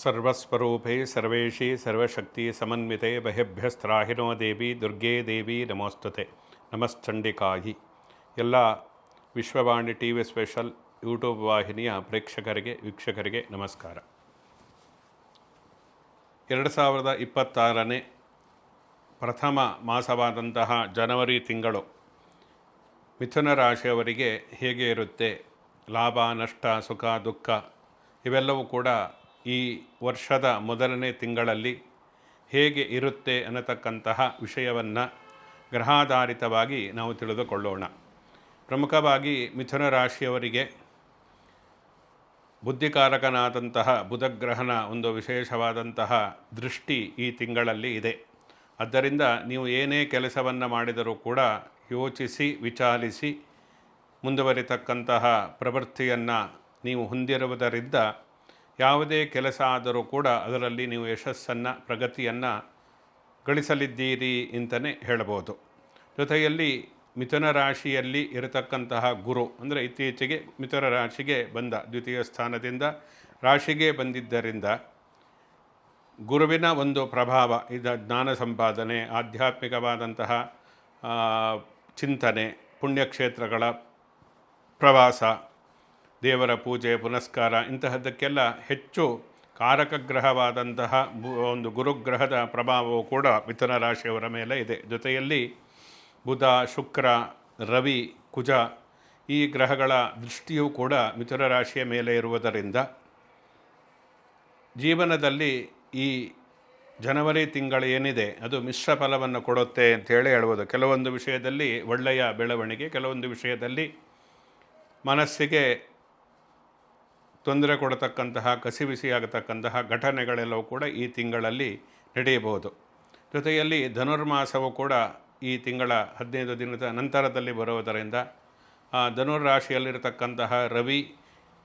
ಸರ್ವಸ್ವರೂಪೇ ಸರ್ವೇಶಿ ಸರ್ವಶಕ್ತಿ ಸಮನ್ವಿತೆ ಬಹ್ಯಭ್ಯಸ್ತ್ರಾಹಿನೋ ದೇವಿ ದುರ್ಗೇ ದೇವಿ ನಮೋಸ್ತುತೆ ನಮಶ್ಚಂಡಿಕಾಯಿ. ಎಲ್ಲ Vishwavani T V special YouTube ವಾಹಿನಿಯ ಪ್ರೇಕ್ಷಕರಿಗೆ ವೀಕ್ಷಕರಿಗೆ ನಮಸ್ಕಾರ. 2026ನೇ ಪ್ರಥಮ ಮಾಸವಾದಂತಹ ಜನವರಿ ತಿಂಗಳು ಮಿಥುನ ರಾಶಿಯವರಿಗೆ ಹೇಗೆ ಇರುತ್ತೆ, ಲಾಭ ನಷ್ಟ ಸುಖ ದುಃಖ ಇವೆಲ್ಲವೂ ಕೂಡ ಈ ವರ್ಷದ ಮೊದಲನೇ ತಿಂಗಳಲ್ಲಿ ಹೇಗೆ ಇರುತ್ತೆ ಅನ್ನತಕ್ಕಂತಹ ವಿಷಯವನ್ನು ಗ್ರಹಾಧಾರಿತವಾಗಿ ನಾವು ತಿಳಿದುಕೊಳ್ಳೋಣ. ಪ್ರಮುಖವಾಗಿ ಮಿಥುನ ರಾಶಿಯವರಿಗೆ ಬುದ್ಧಿಕಾರಕನಾದಂತಹ ಬುಧಗ್ರಹನ ಒಂದು ವಿಶೇಷವಾದಂತಹ ದೃಷ್ಟಿ ಈ ತಿಂಗಳಲ್ಲಿ ಇದೆ. ಆದ್ದರಿಂದ ನೀವು ಏನೇ ಕೆಲಸವನ್ನು ಮಾಡಿದರೂ ಕೂಡ ಯೋಚಿಸಿ ವಿಚಾರಿಸಿ ಮುಂದುವರಿತಕ್ಕಂತಹ ಪ್ರವೃತ್ತಿಯನ್ನು ನೀವು ಹೊಂದಿರುವುದರಿಂದ ಯಾವುದೇ ಕೆಲಸ ಆದರೂ ಕೂಡ ಅದರಲ್ಲಿ ನೀವು ಯಶಸ್ಸನ್ನು ಪ್ರಗತಿಯನ್ನು ಗಳಿಸಲಿದ್ದೀರಿ ಅಂತಲೇ ಹೇಳಬಹುದು. ಜೊತೆಯಲ್ಲಿ ಮಿಥುನ ರಾಶಿಯಲ್ಲಿ ಇರತಕ್ಕಂತಹ ಗುರು ಅಂದರೆ ಇತ್ತೀಚೆಗೆ ಮಿಥುನ ರಾಶಿಗೆ ಬಂದ ದ್ವಿತೀಯ ಸ್ಥಾನದಿಂದ ರಾಶಿಗೆ ಬಂದಿದ್ದರಿಂದ ಗುರುವಿನ ಒಂದು ಪ್ರಭಾವ ಇದು ಜ್ಞಾನ ಸಂಪಾದನೆ, ಆಧ್ಯಾತ್ಮಿಕವಾದಂತಹ ಚಿಂತನೆ, ಪುಣ್ಯಕ್ಷೇತ್ರಗಳ ಪ್ರವಾಸ, ದೇವರ ಪೂಜೆ ಪುನಸ್ಕಾರ ಇಂತಹದ್ದಕ್ಕೆಲ್ಲ ಹೆಚ್ಚು ಕಾರಕಗ್ರಹವಾದಂತಹ ಒಂದು ಗುರುಗ್ರಹದ ಪ್ರಭಾವವು ಕೂಡ ಮಿಥುನ ರಾಶಿಯವರ ಮೇಲೆ ಇದೆ. ಜೊತೆಯಲ್ಲಿ ಬುಧ, ಶುಕ್ರ, ರವಿ, ಕುಜ ಈ ಗ್ರಹಗಳ ದೃಷ್ಟಿಯೂ ಕೂಡ ಮಿಥುನ ರಾಶಿಯ ಮೇಲೆ ಇರುವುದರಿಂದ ಜೀವನದಲ್ಲಿ ಈ ಜನವರಿ ತಿಂಗಳು ಏನಿದೆ ಅದು ಮಿಶ್ರ ಫಲವನ್ನು ಕೊಡುತ್ತೆ ಅಂತೇಳಿ ಹೇಳ್ಬೋದು. ಕೆಲವೊಂದು ವಿಷಯದಲ್ಲಿ ಒಳ್ಳೆಯ ಬೆಳವಣಿಗೆ, ಕೆಲವೊಂದು ವಿಷಯದಲ್ಲಿ ಮನಸ್ಸಿಗೆ ತೊಂದರೆ ಕೊಡತಕ್ಕಂತಹ ಕಸಿವಿಸಿಯಾಗತಕ್ಕಂತಹ ಘಟನೆಗಳೆಲ್ಲವೂ ಕೂಡ ಈ ತಿಂಗಳಲ್ಲಿ ನಡೆಯಬಹುದು. ಜೊತೆಯಲ್ಲಿ ಧನುರ್ಮಾಸವು ಕೂಡ ಈ ತಿಂಗಳ 15 ದಿನದ ನಂತರದಲ್ಲಿ ಬರುವುದರಿಂದ ಧನುರ್ರಾಶಿಯಲ್ಲಿರತಕ್ಕಂತಹ ರವಿ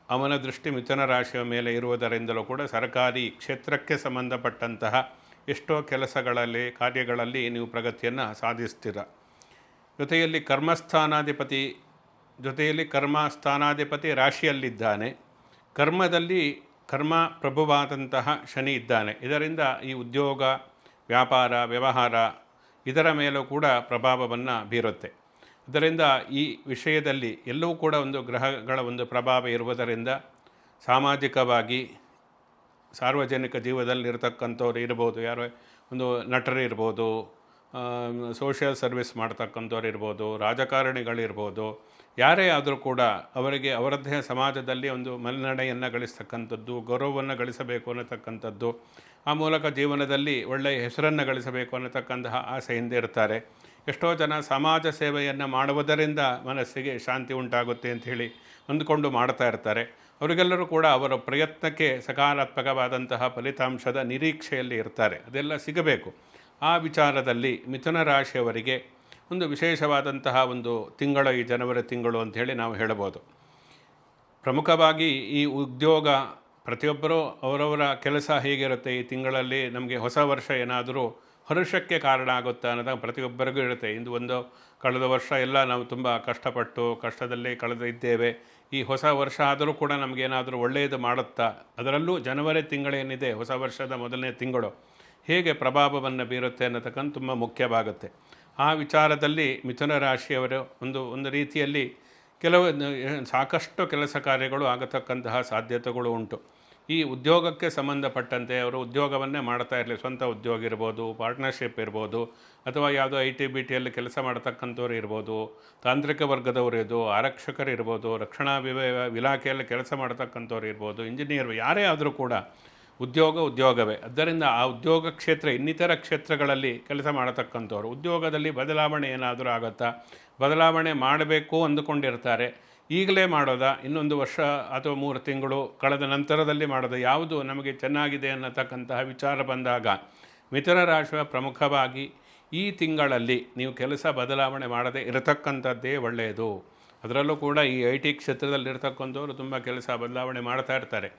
ಅವನ ದೃಷ್ಟಿ ಮಿಥುನ ರಾಶಿಯ ಮೇಲೆ ಇರುವುದರಿಂದಲೂ ಕೂಡ ಸರ್ಕಾರಿ ಕ್ಷೇತ್ರಕ್ಕೆ ಸಂಬಂಧಪಟ್ಟಂತಹ ಎಷ್ಟೋ ಕೆಲಸಗಳಲ್ಲಿ ಕಾರ್ಯಗಳಲ್ಲಿ ನೀವು ಪ್ರಗತಿಯನ್ನು ಸಾಧಿಸ್ತೀರ. ಜೊತೆಯಲ್ಲಿ ಕರ್ಮಸ್ಥಾನಾಧಿಪತಿ ರಾಶಿಯಲ್ಲಿದ್ದಾನೆ. ಕರ್ಮದಲ್ಲಿ ಕರ್ಮ ಪ್ರಭುವಾದಂತಹ ಶನಿ ಇದ್ದಾನೆ. ಇದರಿಂದ ಈ ಉದ್ಯೋಗ, ವ್ಯಾಪಾರ, ವ್ಯವಹಾರ ಇದರ ಮೇಲೂ ಕೂಡ ಪ್ರಭಾವವನ್ನು ಬೀರುತ್ತೆ. ಇದರಿಂದ ಈ ವಿಷಯದಲ್ಲಿ ಎಲ್ಲವೂ ಕೂಡ ಒಂದು ಗ್ರಹಗಳ ಒಂದು ಪ್ರಭಾವ ಇರುವುದರಿಂದ ಸಾಮಾಜಿಕವಾಗಿ ಸಾರ್ವಜನಿಕ ಜೀವನದಲ್ಲಿರ್ತಕ್ಕಂಥವ್ರು ಇರ್ಬೋದು, ಯಾರೋ ಒಂದು ನಟರು ಇರ್ಬೋದು, ಸೋಷಿಯಲ್ ಸರ್ವಿಸ್ ಮಾಡ್ತಕ್ಕಂಥವ್ರು ಇರ್ಬೋದು, ರಾಜಕಾರಣಿಗಳಿರ್ಬೋದು, ಯಾರೇ ಆದರೂ ಕೂಡ ಅವರಿಗೆ ಅವರದ್ದೇ ಸಮಾಜದಲ್ಲಿ ಒಂದು ಮನ್ನಣೆಯನ್ನು ಗಳಿಸ್ತಕ್ಕಂಥದ್ದು, ಗೌರವವನ್ನು ಗಳಿಸಬೇಕು ಅನ್ನತಕ್ಕಂಥದ್ದು, ಆ ಮೂಲಕ ಜೀವನದಲ್ಲಿ ಒಳ್ಳೆಯ ಹೆಸರನ್ನು ಗಳಿಸಬೇಕು ಅನ್ನತಕ್ಕಂತಹ ಆಸೆಯಿಂದ ಇರ್ತಾರೆ. ಎಷ್ಟೋ ಜನ ಸಮಾಜ ಸೇವೆಯನ್ನು ಮಾಡುವುದರಿಂದ ಮನಸ್ಸಿಗೆ ಶಾಂತಿ ಉಂಟಾಗುತ್ತೆ ಅಂಥೇಳಿ ಅಂದುಕೊಂಡು ಮಾಡ್ತಾ ಇರ್ತಾರೆ. ಅವರಿಗೆಲ್ಲರೂ ಕೂಡ ಅವರ ಪ್ರಯತ್ನಕ್ಕೆ ಸಕಾರಾತ್ಮಕವಾದಂತಹ ಫಲಿತಾಂಶದ ನಿರೀಕ್ಷೆಯಲ್ಲಿ ಇರ್ತಾರೆ. ಅದೆಲ್ಲ ಸಿಗಬೇಕು. ಆ ವಿಚಾರದಲ್ಲಿ ಮಿಥುನ ರಾಶಿಯವರಿಗೆ ಒಂದು ವಿಶೇಷವಾದಂತಹ ಒಂದು ತಿಂಗಳು ಈ ಜನವರಿ ತಿಂಗಳು ಅಂಥೇಳಿ ನಾವು ಹೇಳಬಹುದು. ಪ್ರಮುಖವಾಗಿ ಈ ಉದ್ಯೋಗ ಪ್ರತಿಯೊಬ್ಬರೂ ಅವರವರ ಕೆಲಸ ಹೇಗಿರುತ್ತೆ, ಈ ತಿಂಗಳಲ್ಲಿ ನಮಗೆ ಹೊಸ ವರ್ಷ ಏನಾದರೂ ಹರುಷಕ್ಕೆ ಕಾರಣ ಆಗುತ್ತಾ ಅನ್ನೋದು ಪ್ರತಿಯೊಬ್ಬರಿಗೂ ಇರುತ್ತೆ. ಕಳೆದ ವರ್ಷ ಎಲ್ಲ ನಾವು ತುಂಬ ಕಷ್ಟಪಟ್ಟು ಕಷ್ಟದಲ್ಲಿ ಕಳೆದಿದ್ದೇವೆ, ಈ ಹೊಸ ವರ್ಷ ಆದರೂ ಕೂಡ ನಮಗೇನಾದರೂ ಒಳ್ಳೆಯದು ಮಾಡುತ್ತಾ, ಅದರಲ್ಲೂ ಜನವರಿ ತಿಂಗಳೇನಿದೆ ಹೊಸ ವರ್ಷದ ಮೊದಲನೇ ತಿಂಗಳು ಹೇಗೆ ಪ್ರಭಾವವನ್ನು ಬೀರುತ್ತೆ ಅನ್ನತಕ್ಕಂಥ ತುಂಬ ಮುಖ್ಯವಾಗುತ್ತೆ. ಆ ವಿಚಾರದಲ್ಲಿ ಮಿಥುನ ರಾಶಿಯವರು ಒಂದು ರೀತಿಯಲ್ಲಿ ಸಾಕಷ್ಟು ಕೆಲಸ ಕಾರ್ಯಗಳು ಆಗತಕ್ಕಂತಹ ಸಾಧ್ಯತೆಗಳು ಉಂಟು. ಈ ಉದ್ಯೋಗಕ್ಕೆ ಸಂಬಂಧಪಟ್ಟಂತೆ ಅವರು ಉದ್ಯೋಗವನ್ನೇ ಮಾಡ್ತಾ ಇರಲಿ, ಸ್ವಂತ ಉದ್ಯೋಗ ಇರ್ಬೋದು, ಪಾರ್ಟ್ನರ್ಶಿಪ್ ಇರ್ಬೋದು, ಅಥವಾ ಯಾವುದೋ IT-BTಯಲ್ಲಿ ಕೆಲಸ ಮಾಡ್ತಕ್ಕಂಥವ್ರು ಇರ್ಬೋದು, ತಾಂತ್ರಿಕ ವರ್ಗದವರು ಇರ್ಬೋದು, ಆರಕ್ಷಕರು ಇರ್ಬೋದು, ರಕ್ಷಣಾ ಇಲಾಖೆಯಲ್ಲಿ ಕೆಲಸ ಮಾಡ್ತಕ್ಕಂಥವ್ರು ಇರ್ಬೋದು, ಇಂಜಿನಿಯರ್, ಯಾರೇ ಆದರೂ ಕೂಡ ಉದ್ಯೋಗವೇ. ಆದ್ದರಿಂದ ಆ ಉದ್ಯೋಗ ಕ್ಷೇತ್ರ ಇನ್ನಿತರ ಕ್ಷೇತ್ರಗಳಲ್ಲಿ ಕೆಲಸ ಮಾಡತಕ್ಕಂಥವ್ರು ಉದ್ಯೋಗದಲ್ಲಿ ಬದಲಾವಣೆ ಏನಾದರೂ ಆಗುತ್ತಾ, ಬದಲಾವಣೆ ಮಾಡಬೇಕು ಅಂದುಕೊಂಡಿರ್ತಾರೆ. ಈಗಲೇ ಮಾಡೋದಾ, ಇನ್ನೊಂದು ವರ್ಷ ಅಥವಾ 3 ತಿಂಗಳು ಕಳೆದ ನಂತರದಲ್ಲಿ ಮಾಡೋದು, ಯಾವುದು ನಮಗೆ ಚೆನ್ನಾಗಿದೆ ಅನ್ನತಕ್ಕಂತಹ ವಿಚಾರ ಬಂದಾಗ ಮಿಥುನ ರಾಶಿಯ ಪ್ರಮುಖವಾಗಿ ಈ ತಿಂಗಳಲ್ಲಿ ನೀವು ಕೆಲಸ ಬದಲಾವಣೆ ಮಾಡದೇ ಇರತಕ್ಕಂಥದ್ದೇ ಒಳ್ಳೆಯದು. ಅದರಲ್ಲೂ ಕೂಡ ಈ IT ಕ್ಷೇತ್ರದಲ್ಲಿರ್ತಕ್ಕಂಥವ್ರು ತುಂಬ ಕೆಲಸ ಬದಲಾವಣೆ ಮಾಡ್ತಾ ಇರ್ತಾರೆ.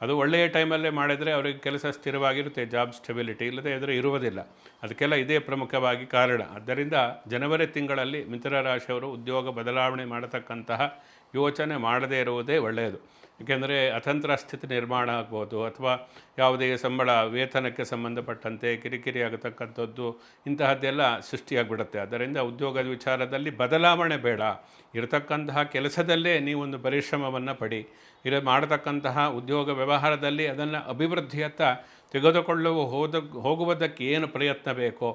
ಅದು ಒಳ್ಳೆಯ ಟೈಮಲ್ಲೇ ಮಾಡಿದರೆ ಅವರಿಗೆ ಕೆಲಸ ಸ್ಥಿರವಾಗಿರುತ್ತೆ, ಜಾಬ್ ಸ್ಟೆಬಿಲಿಟಿ, ಇಲ್ಲದೆ ಎದುರು ಇರುವುದಿಲ್ಲ. ಅದಕ್ಕೆಲ್ಲ ಇದೇ ಪ್ರಮುಖವಾಗಿ ಕಾರಣ. ಆದ್ದರಿಂದ ಜನವರಿ ತಿಂಗಳಲ್ಲಿ ಮಿಥುನ ರಾಶಿಯವರು ಉದ್ಯೋಗ ಬದಲಾವಣೆ ಮಾಡತಕ್ಕಂತಹ ಯೋಚನೆ ಮಾಡದೇ ಇರುವುದೇ ಒಳ್ಳೆಯದು. ಏಕೆಂದರೆ ಅತಂತ್ರ ಸ್ಥಿತಿ ನಿರ್ಮಾಣ ಆಗ್ಬೋದು, ಅಥವಾ ಯಾವುದೇ ಸಂಬಳ ವೇತನಕ್ಕೆ ಸಂಬಂಧಪಟ್ಟಂತೆ ಕಿರಿಕಿರಿ ಆಗತಕ್ಕಂಥದ್ದು ಇಂತಹದ್ದೆಲ್ಲ ಸೃಷ್ಟಿಯಾಗಿಬಿಡುತ್ತೆ. ಆದ್ದರಿಂದ ಉದ್ಯೋಗದ ವಿಚಾರದಲ್ಲಿ ಬದಲಾವಣೆ ಬೇಡ. ಇರತಕ್ಕಂತಹ ಕೆಲಸದಲ್ಲೇ ನೀವೊಂದು ಪರಿಶ್ರಮವನ್ನು ಪಡಿ. ಮಾಡತಕ್ಕಂತಹ ಉದ್ಯೋಗ ವ್ಯವಹಾರದಲ್ಲಿ ಅದನ್ನು ಅಭಿವೃದ್ಧಿಯತ್ತ ತೆಗೆದುಕೊಳ್ಳುವ ಹೋಗುವುದಕ್ಕೆ ಏನು ಪ್ರಯತ್ನ ಬೇಕೋ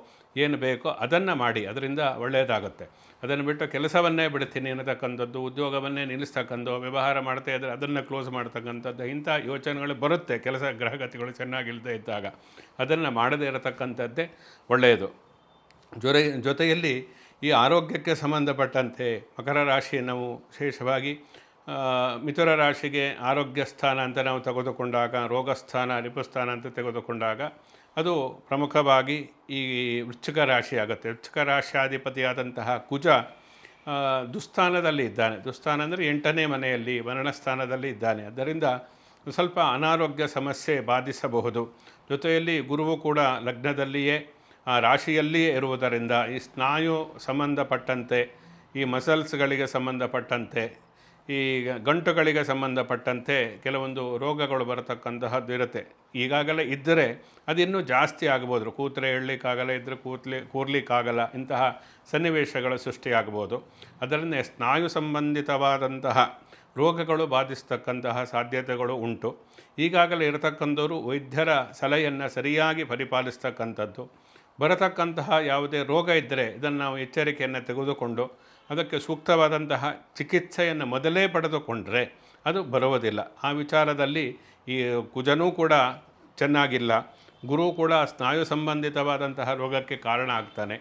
ಅದನ್ನು ಮಾಡಿ. ಅದರಿಂದ ಒಳ್ಳೆಯದಾಗುತ್ತೆ. ಅದನ್ನು ಬಿಟ್ಟು ಕೆಲಸವನ್ನೇ ಬಿಡ್ತೀನಿ ಅನ್ನತಕ್ಕಂಥದ್ದು, ಉದ್ಯೋಗವನ್ನೇ ನಿಲ್ಲಿಸ್ತಕ್ಕಂಥದ್ದು, ವ್ಯವಹಾರ ಮಾಡ್ತಾ ಇದ್ದರೆ ಅದನ್ನು ಕ್ಲೋಸ್ ಮಾಡ್ತಕ್ಕಂಥದ್ದು, ಇಂಥ ಯೋಚನೆಗಳು ಬರುತ್ತೆ ಕೆಲಸ ಗ್ರಹಗತಿಗಳು ಚೆನ್ನಾಗಿಲ್ಲದೆ ಇದ್ದಾಗ. ಅದನ್ನು ಮಾಡದೇ ಇರತಕ್ಕಂಥದ್ದೇ ಒಳ್ಳೆಯದು. ಜೊತೆಯಲ್ಲಿ ಈ ಆರೋಗ್ಯಕ್ಕೆ ಸಂಬಂಧಪಟ್ಟಂತೆ ಮಕರ ರಾಶಿ ನಾವು ವಿಶೇಷವಾಗಿ ಮಿಥುನ ರಾಶಿಗೆ ಆರೋಗ್ಯ ಸ್ಥಾನ ಅಂತ ನಾವು ತೆಗೆದುಕೊಂಡಾಗ, ರೋಗಸ್ಥಾನ ರಿಪುಸ್ಥಾನ ಅಂತ ತೆಗೆದುಕೊಂಡಾಗ ಅದು ಪ್ರಮುಖವಾಗಿ ಈ ವೃಶ್ಚಿಕ ರಾಶಿ ಆಗುತ್ತೆ. ವೃಶ್ಚಿಕ ರಾಶಿಯಾಧಿಪತಿಯಾದಂತಹ ಕುಜ ದುಸ್ಥಾನದಲ್ಲಿ ಇದ್ದಾನೆ. ದುಸ್ಥಾನ ಅಂದರೆ 8ನೇ ಮನೆಯಲ್ಲಿ ಮರಣಸ್ಥಾನದಲ್ಲಿ ಇದ್ದಾನೆ. ಆದ್ದರಿಂದ ಸ್ವಲ್ಪ ಅನಾರೋಗ್ಯ ಸಮಸ್ಯೆ ಬಾಧಿಸಬಹುದು. ಜೊತೆಯಲ್ಲಿ ಗುರುವು ಕೂಡ ಲಗ್ನದಲ್ಲಿಯೇ ರಾಶಿಯಲ್ಲಿಯೇ ಇರುವುದರಿಂದ ಈ ಸ್ನಾಯು ಸಂಬಂಧಪಟ್ಟಂತೆ, ಈ ಮಸಲ್ಸ್ಗಳಿಗೆ ಸಂಬಂಧಪಟ್ಟಂತೆ, ಈ ಗಂಟುಗಳಿಗೆ ಸಂಬಂಧಪಟ್ಟಂತೆ ಕೆಲವೊಂದು ರೋಗಗಳು ಬರತಕ್ಕಂತಹದ್ದು ಇರುತ್ತೆ. ಈಗಾಗಲೇ ಇದ್ದರೆ ಅದಿನ್ನೂ ಜಾಸ್ತಿ ಆಗ್ಬೋದು. ಕೂತ್ರೆ ಹೇಳಲಿಕ್ಕಾಗಲ್ಲ, ಇದ್ದರೆ ಕೂರ್ಲಿಕ್ಕಾಗಲ್ಲ, ಇಂತಹ ಸನ್ನಿವೇಶಗಳ ಸೃಷ್ಟಿಯಾಗ್ಬೋದು. ಅದರಿಂದ ಸ್ನಾಯು ಸಂಬಂಧಿತವಾದಂತಹ ರೋಗಗಳು ಬಾಧಿಸ್ತಕ್ಕಂತಹ ಸಾಧ್ಯತೆಗಳು ಉಂಟು. ಈಗಾಗಲೇ ಇರತಕ್ಕಂಥವರು ವೈದ್ಯರ ಸಲಹೆಯನ್ನು ಸರಿಯಾಗಿ ಪರಿಪಾಲಿಸ್ತಕ್ಕಂಥದ್ದು. ಬರತಕ್ಕಂತಹ ಯಾವುದೇ ರೋಗ ಇದ್ದರೆ ಇದನ್ನು ನಾವು ಎಚ್ಚರಿಕೆಯನ್ನು ತೆಗೆದುಕೊಂಡು ಅದಕ್ಕೆ ಸೂಕ್ತವಾದಂತಹ ಚಿಕಿತ್ಸೆಯನ್ನು ಮೊದಲೇ ಪಡೆದುಕೊಂಡರೆ ಅದು ಬರುವುದಿಲ್ಲ. ಆ ವಿಚಾರದಲ್ಲಿ ಈ ಕುಜನೂ ಕೂಡ ಚೆನ್ನಾಗಿಲ್ಲ, ಗುರು ಕೂಡ ಸ್ನಾಯು ಸಂಬಂಧಿತವಾದಂತಹ ರೋಗಕ್ಕೆ ಕಾರಣ ಆಗ್ತಾನೆ.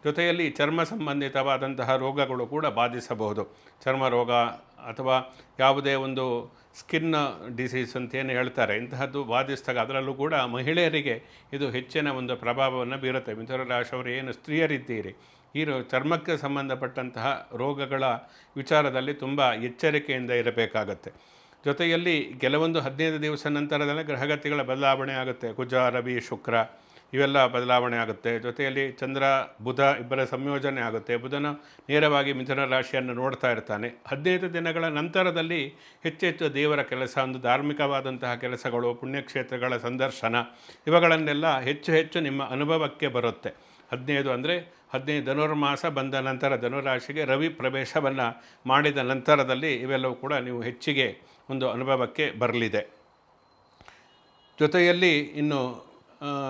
ಜೊತೆಯಲ್ಲಿ ಚರ್ಮ ಸಂಬಂಧಿತವಾದಂತಹ ರೋಗಗಳು ಕೂಡ ಬಾಧಿಸಬಹುದು. ಚರ್ಮ ರೋಗ ಅಥವಾ ಯಾವುದೇ ಒಂದು ಸ್ಕಿನ್ ಡಿಸೀಸ್ ಅಂತೇನು ಹೇಳ್ತಾರೆ, ಇಂತಹದ್ದು ಬಾಧಿಸಿದಾಗ ಅದರಲ್ಲೂ ಕೂಡ ಮಹಿಳೆಯರಿಗೆ ಇದು ಹೆಚ್ಚಿನ ಒಂದು ಪ್ರಭಾವವನ್ನು ಬೀರುತ್ತೆ. ಮಿಥುನ ರಾಶಿಯವರು ಏನು ಸ್ತ್ರೀಯರಿದ್ದೀರಿ, ಈ ಚರ್ಮಕ್ಕೆ ಸಂಬಂಧಪಟ್ಟಂತಹ ರೋಗಗಳ ವಿಚಾರದಲ್ಲಿ ತುಂಬ ಎಚ್ಚರಿಕೆಯಿಂದ ಇರಬೇಕಾಗತ್ತೆ. ಜೊತೆಯಲ್ಲಿ ಕೆಲವೊಂದು 15 ದಿವಸ ನಂತರದಲ್ಲೇ ಗ್ರಹಗತಿಗಳ ಬದಲಾವಣೆ ಆಗುತ್ತೆ. ಕುಜ, ರವಿ, ಶುಕ್ರ ಇವೆಲ್ಲ ಬದಲಾವಣೆ ಆಗುತ್ತೆ. ಜೊತೆಯಲ್ಲಿ ಚಂದ್ರ, ಬುಧ ಇಬ್ಬರ ಸಂಯೋಜನೆ ಆಗುತ್ತೆ. ಬುಧನು ನೇರವಾಗಿ ಮಿಥುನ ರಾಶಿಯನ್ನು ನೋಡ್ತಾ ಇರ್ತಾನೆ. 15 ದಿನಗಳ ನಂತರದಲ್ಲಿ ಹೆಚ್ಚೆಚ್ಚು ದೇವರ ಕೆಲಸ, ಒಂದು ಧಾರ್ಮಿಕವಾದಂತಹ ಕೆಲಸಗಳು, ಪುಣ್ಯಕ್ಷೇತ್ರಗಳ ಸಂದರ್ಶನ ಇವುಗಳನ್ನೆಲ್ಲ ಹೆಚ್ಚು ನಿಮ್ಮ ಅನುಭವಕ್ಕೆ ಬರುತ್ತೆ. 15 ಅಂದರೆ 15 ಧನುರ್ಮಾಸ ಬಂದ ನಂತರ, ಧನುರಾಶಿಗೆ ರವಿ ಪ್ರವೇಶವನ್ನು ಮಾಡಿದ ನಂತರದಲ್ಲಿ ಇವೆಲ್ಲವೂ ಕೂಡ ನೀವು ಹೆಚ್ಚಿಗೆ ಒಂದು ಅನುಭವಕ್ಕೆ ಬರಲಿದೆ. ಜೊತೆಯಲ್ಲಿ ಇನ್ನು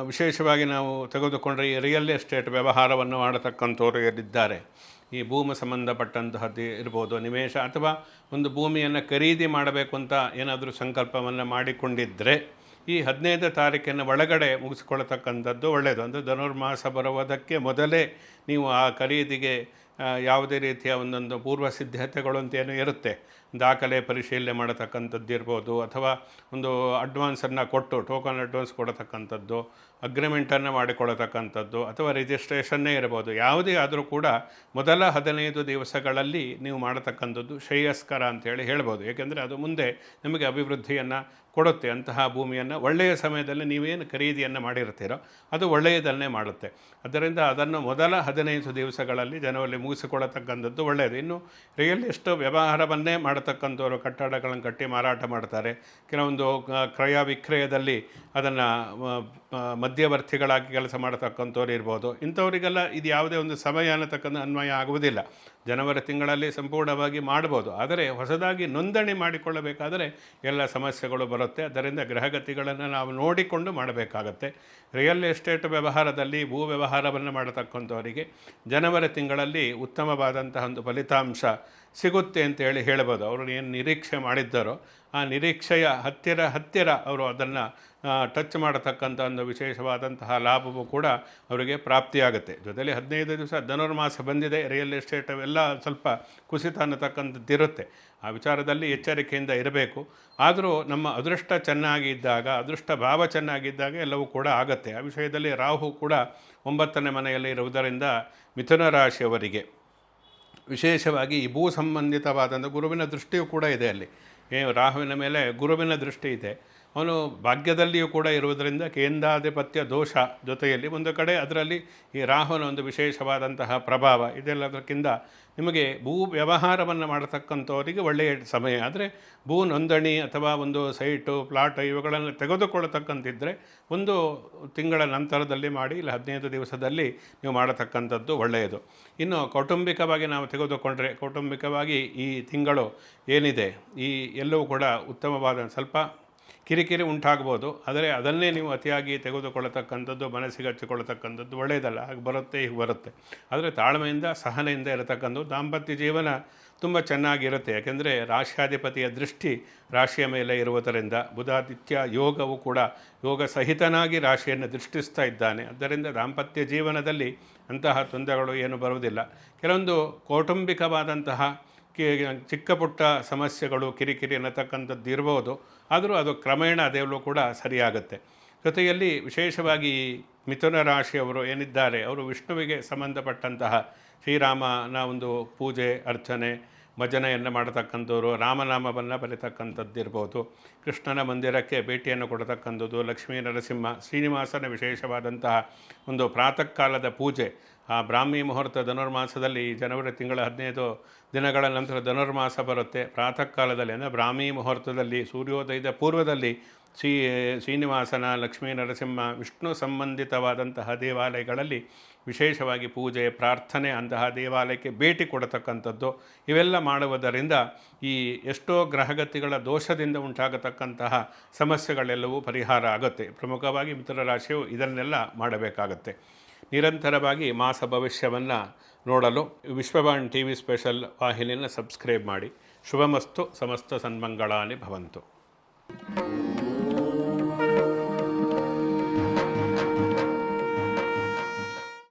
ವಿಶೇಷವಾಗಿ ನಾವು ತೆಗೆದುಕೊಂಡ್ರೆ ಈ ರಿಯಲ್ ಎಸ್ಟೇಟ್ ವ್ಯವಹಾರವನ್ನು ಮಾಡತಕ್ಕಂಥವ್ರು ಏನಿದ್ದಾರೆ, ಈ ಭೂಮಿ ಸಂಬಂಧಪಟ್ಟಂತಹದ್ದು ಇರ್ಬೋದು, ನಿವೇಶ ಅಥವಾ ಒಂದು ಭೂಮಿಯನ್ನು ಖರೀದಿ ಮಾಡಬೇಕು ಅಂತ ಏನಾದರೂ ಸಂಕಲ್ಪವನ್ನು ಮಾಡಿಕೊಂಡಿದ್ದರೆ ಈ 15 ತಾರೀಕಿನ ಒಳಗಡೆ ಮುಗಿಸ್ಕೊಳ್ತಕ್ಕಂಥದ್ದು ಒಳ್ಳೆಯದು. ಅಂದರೆ ಧನುರ್ಮಾಸ ಬರುವುದಕ್ಕೆ ಮೊದಲೇ ನೀವು ಆ ಖರೀದಿಗೆ ಯಾವುದೇ ರೀತಿಯ ಒಂದೊಂದು ಪೂರ್ವ ಸಿದ್ಧತೆಗಳು ಅಂತೇನು ಇರುತ್ತೆ, ದಾಖಲೆ ಪರಿಶೀಲನೆ ಮಾಡತಕ್ಕಂಥದ್ದು ಇರ್ಬೋದು, ಅಥವಾ ಒಂದು ಅಡ್ವಾನ್ಸನ್ನು ಕೊಟ್ಟು ಟೋಕನ್ ಅಡ್ವಾನ್ಸ್ ಕೊಡತಕ್ಕಂಥದ್ದು, ಅಗ್ರಿಮೆಂಟನ್ನು ಮಾಡಿಕೊಳ್ಳತಕ್ಕಂಥದ್ದು, ಅಥವಾ ರಿಜಿಸ್ಟ್ರೇಷನ್ನೇ ಇರ್ಬೋದು. ಯಾವುದೇ ಆದರೂ ಕೂಡ ಮೊದಲ 15 ದಿವಸಗಳಲ್ಲಿ ನೀವು ಮಾಡತಕ್ಕಂಥದ್ದು ಶ್ರೇಯಸ್ಕರ ಅಂತೇಳಿ ಹೇಳ್ಬೋದು. ಏಕೆಂದರೆ ಅದು ಮುಂದೆ ನಿಮಗೆ ಅಭಿವೃದ್ಧಿಯನ್ನು ಕೊಡುತ್ತೆ. ಅಂತಹ ಭೂಮಿಯನ್ನು ಒಳ್ಳೆಯ ಸಮಯದಲ್ಲಿ ನೀವೇನು ಖರೀದಿಯನ್ನು ಮಾಡಿರ್ತೀರೋ ಅದು ಒಳ್ಳೆಯದನ್ನೇ ಮಾಡುತ್ತೆ. ಅದರಿಂದ ಅದನ್ನು ಮೊದಲ 15 ದಿವಸಗಳಲ್ಲಿ ಜನರಲ್ಲಿ ಮುಗಿಸಿಕೊಳ್ಳತಕ್ಕಂಥದ್ದು ಒಳ್ಳೆಯದು. ಇನ್ನು ರಿಯಲ್ ಎಸ್ಟೇಟ್ ವ್ಯವಹಾರವನ್ನೇ ಮಾಡತಕ್ಕಂಥವ್ರು ಕಟ್ಟಡಗಳನ್ನು ಕಟ್ಟಿ ಮಾರಾಟ ಮಾಡ್ತಾರೆ. ಕೆಲವೊಂದು ಕ್ರಯ ವಿಕ್ರಯದಲ್ಲಿ ಅದನ್ನು ಮಧ್ಯವರ್ತಿಗಳಾಗಿ ಕೆಲಸ ಮಾಡತಕ್ಕಂಥವ್ರು ಇರ್ಬೋದು. ಇಂಥವರಿಗೆಲ್ಲ ಇದು ಯಾವುದೇ ಒಂದು ಸಮಯ ಅನ್ನತಕ್ಕಂಥ ಅನ್ವಯ ಆಗುವುದಿಲ್ಲ. ಜನವರಿ ತಿಂಗಳಲ್ಲಿ ಸಂಪೂರ್ಣವಾಗಿ ಮಾಡ್ಬೋದು. ಆದರೆ ಹೊಸದಾಗಿ ನೋಂದಣಿ ಮಾಡಿಕೊಳ್ಳಬೇಕಾದರೆ ಎಲ್ಲ ಸಮಸ್ಯೆಗಳು ಬರುತ್ತೆ. ಅದರಿಂದ ಗ್ರಹಗತಿಗಳನ್ನು ನಾವು ನೋಡಿಕೊಂಡು ಮಾಡಬೇಕಾಗತ್ತೆ. ರಿಯಲ್ ಎಸ್ಟೇಟ್ ವ್ಯವಹಾರದಲ್ಲಿ, ಭೂ ವ್ಯವಹಾರವನ್ನು ಮಾಡತಕ್ಕಂಥವರಿಗೆ ಜನವರಿ ತಿಂಗಳಲ್ಲಿ ಉತ್ತಮವಾದಂತಹ ಒಂದು ಫಲಿತಾಂಶ ಸಿಗುತ್ತೆ ಅಂತೇಳಿ ಹೇಳ್ಬೋದು. ಅವರು ಏನು ನಿರೀಕ್ಷೆ ಮಾಡಿದ್ದಾರೋ ಆ ನಿರೀಕ್ಷೆಯ ಹತ್ತಿರ ಅವರು ಅದನ್ನು ಟಚ್ ಮಾಡತಕ್ಕಂಥ ಒಂದು ವಿಶೇಷವಾದಂತಹ ಲಾಭವೂ ಕೂಡ ಅವರಿಗೆ ಪ್ರಾಪ್ತಿಯಾಗುತ್ತೆ. ಜೊತೆಯಲ್ಲಿ 15 ದಿವಸ ಧನುರ್ಮಾಸ ಬಂದಿದೆ, ರಿಯಲ್ ಎಸ್ಟೇಟ್ ಅವೆಲ್ಲ ಸ್ವಲ್ಪ ಕುಸಿತ ಅನ್ನತಕ್ಕಂಥದ್ದಿರುತ್ತೆ. ಆ ವಿಚಾರದಲ್ಲಿ ಎಚ್ಚರಿಕೆಯಿಂದ ಇರಬೇಕು. ಆದರೂ ನಮ್ಮ ಅದೃಷ್ಟ ಚೆನ್ನಾಗಿದ್ದಾಗ, ಅದೃಷ್ಟ ಭಾವ ಚೆನ್ನಾಗಿದ್ದಾಗ ಎಲ್ಲವೂ ಕೂಡ ಆಗುತ್ತೆ. ಆ ವಿಷಯದಲ್ಲಿ ರಾಹು ಕೂಡ 9ನೇ ಮನೆಯಲ್ಲಿ ಇರುವುದರಿಂದ ಮಿಥುನ ರಾಶಿಯವರಿಗೆ ವಿಶೇಷವಾಗಿ ಈ ಭೂ ಸಂಬಂಧಿತವಾದಂಥ ಗುರುವಿನ ದೃಷ್ಟಿಯೂ ಕೂಡ ಇದೆ. ಅಲ್ಲಿ ರಾಹುವಿನ ಮೇಲೆ ಗುರುವಿನ ದೃಷ್ಟಿ ಇದೆ. ಅವನು ಭಾಗ್ಯದಲ್ಲಿಯೂ ಕೂಡ ಇರುವುದರಿಂದ ಕೇಂದ್ರಾಧಿಪತ್ಯ ದೋಷ ಜೊತೆಯಲ್ಲಿ ಒಂದು ಕಡೆ ಅದರಲ್ಲಿ ಈ ರಾಹುನ ಒಂದು ವಿಶೇಷವಾದಂತಹ ಪ್ರಭಾವ ಇದೆಲ್ಲದಕ್ಕಿಂತ ನಿಮಗೆ ಭೂ ವ್ಯವಹಾರವನ್ನು ಮಾಡತಕ್ಕಂಥವರಿಗೆ ಒಳ್ಳೆಯ ಸಮಯ. ಆದರೆ ಭೂ ನೋಂದಣಿ ಅಥವಾ ಒಂದು ಸೈಟು ಪ್ಲಾಟ್ ಇವುಗಳನ್ನು ತೆಗೆದುಕೊಳ್ಳತಕ್ಕಂತಿದ್ದರೆ ಒಂದು ತಿಂಗಳ ನಂತರದಲ್ಲಿ ಮಾಡಿ, ಇಲ್ಲ 15 ದಿವಸದಲ್ಲಿ ನೀವು ಮಾಡತಕ್ಕಂಥದ್ದು ಒಳ್ಳೆಯದು. ಇನ್ನು ಕೌಟುಂಬಿಕವಾಗಿ ನಾವು ತೆಗೆದುಕೊಂಡ್ರೆ, ಕೌಟುಂಬಿಕವಾಗಿ ಈ ತಿಂಗಳು ಏನಿದೆ ಈ ಎಲ್ಲವೂ ಕೂಡ ಉತ್ತಮವಾದ, ಸ್ವಲ್ಪ ಕಿರಿಕಿರಿ ಉಂಟಾಗ್ಬೋದು, ಆದರೆ ಅದನ್ನೇ ನೀವು ಅತಿಯಾಗಿ ತೆಗೆದುಕೊಳ್ಳತಕ್ಕಂಥದ್ದು, ಮನಸ್ಸಿಗೆ ಹಚ್ಚಿಕೊಳ್ಳತಕ್ಕಂಥದ್ದು ಒಳ್ಳೆಯದಲ್ಲ. ಹಾಗೆ ಬರುತ್ತೆ, ಹೀಗೆ ಬರುತ್ತೆ. ಆದರೆ ತಾಳ್ಮೆಯಿಂದ ಸಹನೆಯಿಂದ ಇರತಕ್ಕಂಥದ್ದು ದಾಂಪತ್ಯ ಜೀವನ ತುಂಬ ಚೆನ್ನಾಗಿರುತ್ತೆ. ಯಾಕೆಂದರೆ ರಾಶ್ಯಾಧಿಪತಿಯ ದೃಷ್ಟಿ ರಾಶಿಯ ಮೇಲೆ ಇರುವುದರಿಂದ ಬುಧಾದಿತ್ಯ ಯೋಗವು ಕೂಡ ಯೋಗ ಸಹಿತನಾಗಿ ರಾಶಿಯನ್ನು ದೃಷ್ಟಿಸ್ತಾ ಇದ್ದಾನೆ. ಆದ್ದರಿಂದ ದಾಂಪತ್ಯ ಜೀವನದಲ್ಲಿ ಅಂತಹ ತೊಂದರೆಗಳು ಏನು ಬರುವುದಿಲ್ಲ. ಕೆಲವೊಂದು ಕೌಟುಂಬಿಕವಾದಂತಹ ಚಿಕ್ಕ ಪುಟ್ಟ ಸಮಸ್ಯೆಗಳು, ಕಿರಿಕಿರಿ ಅನ್ನತಕ್ಕಂಥದ್ದು ಇರ್ಬೋದು, ಆದರೂ ಅದು ಕ್ರಮೇಣ ಅದೆಲ್ಲೂ ಕೂಡ ಸರಿಯಾಗುತ್ತೆ. ಜೊತೆಯಲ್ಲಿ ವಿಶೇಷವಾಗಿ ಮಿಥುನ ರಾಶಿಯವರು ಏನಿದ್ದಾರೆ ಅವರು ವಿಷ್ಣುವಿಗೆ ಸಂಬಂಧಪಟ್ಟಂತಹ ಶ್ರೀರಾಮನ ಒಂದು ಪೂಜೆ ಅರ್ಚನೆ ಭಜನೆಯನ್ನು ಮಾಡತಕ್ಕಂಥವ್ರು, ರಾಮನಾಮವನ್ನು ಬರೀತಕ್ಕಂಥದ್ದು ಇರ್ಬೋದು, ಕೃಷ್ಣನ ಮಂದಿರಕ್ಕೆ ಭೇಟಿಯನ್ನು ಕೊಡತಕ್ಕಂಥದ್ದು, ಲಕ್ಷ್ಮೀ ನರಸಿಂಹ ಶ್ರೀನಿವಾಸನ ವಿಶೇಷವಾದಂತಹ ಒಂದು ಪ್ರಾತಃ ಕಾಲದ ಪೂಜೆ, ಆ ಬ್ರಾಹ್ಮಿ ಮುಹೂರ್ತ ಧನುರ್ಮಾಸದಲ್ಲಿ ಜನವರಿ ತಿಂಗಳ 15 ದಿನಗಳ ನಂತರ ಧನುರ್ಮಾಸ ಬರುತ್ತೆ. ಪ್ರಾತಃ ಕಾಲದಲ್ಲಿ ಅಂದರೆ ಬ್ರಾಹ್ಮಿ ಮುಹೂರ್ತದಲ್ಲಿ ಸೂರ್ಯೋದಯದ ಪೂರ್ವದಲ್ಲಿ ಶ್ರೀನಿವಾಸನ, ಲಕ್ಷ್ಮೀ ನರಸಿಂಹ, ವಿಷ್ಣು ಸಂಬಂಧಿತವಾದಂತಹ ದೇವಾಲಯಗಳಲ್ಲಿ ವಿಶೇಷವಾಗಿ ಪೂಜೆ ಪ್ರಾರ್ಥನೆ, ಅಂತಹ ದೇವಾಲಯಕ್ಕೆ ಭೇಟಿ ಕೊಡತಕ್ಕಂಥದ್ದು ಇವೆಲ್ಲ ಮಾಡುವುದರಿಂದ ಈ ಎಷ್ಟೋ ಗ್ರಹಗತಿಗಳ ದೋಷದಿಂದ ಉಂಟಾಗತಕ್ಕಂತಹ ಸಮಸ್ಯೆಗಳೆಲ್ಲವೂ ಪರಿಹಾರ ಆಗುತ್ತೆ. ಪ್ರಮುಖವಾಗಿ ಮಿಥುನ ರಾಶಿಯು ಇದನ್ನೆಲ್ಲ ಮಾಡಬೇಕಾಗತ್ತೆ. ನಿರಂತರವಾಗಿ ಮಾಸ ಭವಿಷ್ಯವನ್ನು ನೋಡಲು ವಿಶ್ವವಾಣಿ TV ಸ್ಪೆಷಲ್ ವಾಹಿನಿಯನ್ನು ಸಬ್ಸ್ಕ್ರೈಬ್ ಮಾಡಿ. ಶುಭಮಸ್ತು, ಸಮಸ್ತ ಸನ್ಮಂಗಳಾನಿ ಭವಂತು.